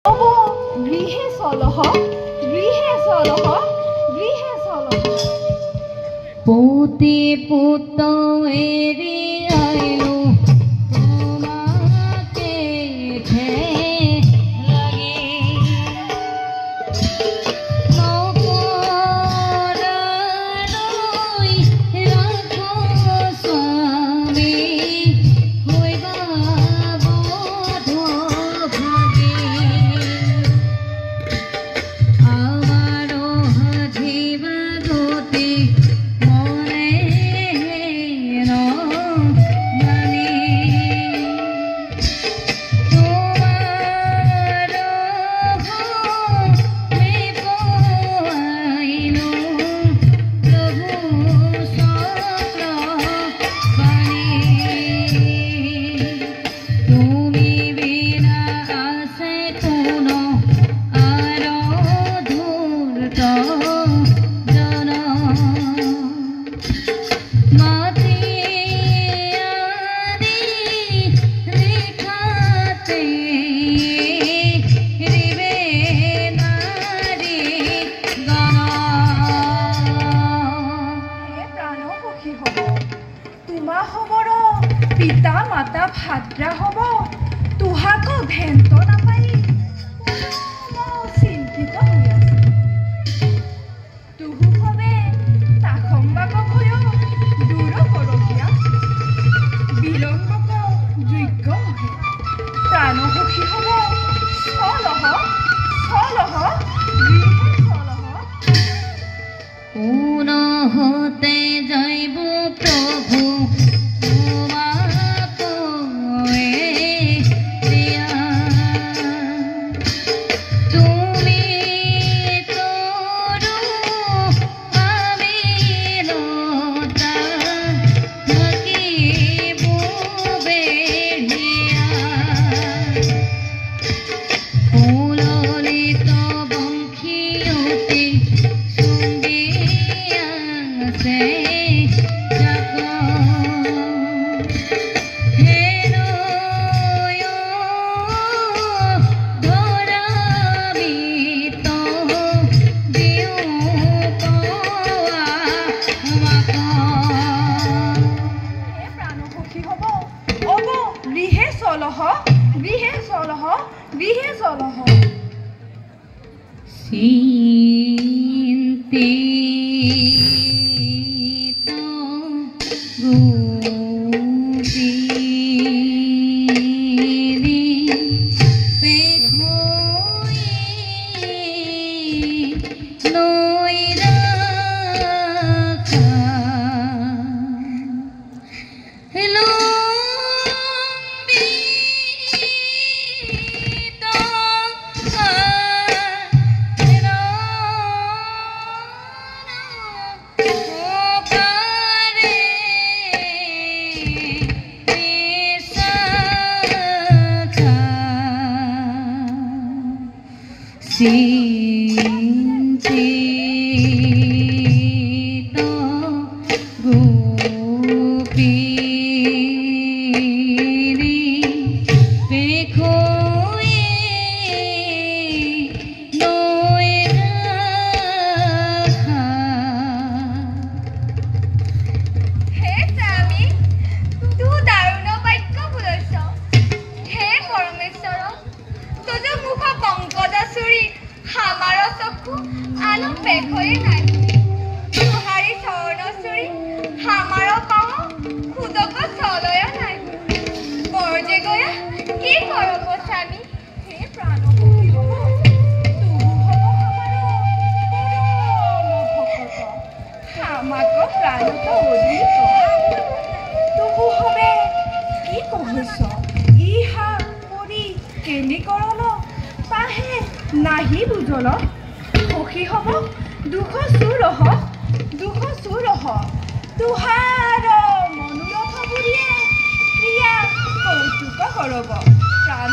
গৃহে চলহ গৃহে চলহ গৃহে চলহ পুতি পুত এৰি আইলো তোমাকে লাগি নকৰালৈ ৰাখো স্বামী হৈবা বধ ভাগি আমাৰো হাজিব গতি পিতা মাতা ভাদ্ৰা হব তুহাকো ভেন্ত নাপাই চিন্তিত হৈ আছে তুহু হবে তাখম্বাক ভয় দূৰ কৰকীয়া বিলম্বক যোগ্য নহে প্ৰাণসখী হব চলহ চলহ গৃহে চলহ পুনহতে যাইব প্ৰভু গৃহে চলহ গৃহে চলহ চিন্তিত গোপিনী পেখৈ লৈ ৰাখা চিন্তিত গোপিনী পেখৈ লৈ ৰাখা হে স্বামী তু দাৰুণ বাক্য বুলৈছ হে পৰমেশ্বৰ তোজ মুখ পংকজ চুৰি আমাৰ চকু আনো পেখয়ে নাই তুহাৰি চৰণ চুৰি আমাৰ পাও খুদক চলয় নাই বৰজে গয়া কি কৰব স্বামী হে প্ৰাণসখী হব তুহু হব আমাক প্ৰাণত অধিক তুহু হবে কি কহিছ ইহা পৰি কেলিকৰণ তাহে নাহি বুজল সখী হব দুখ চুৰহ তুহাৰ মনোৰথ বুলিয়ে ক্ৰিয়া কৌতুক কৰব প্ৰাণ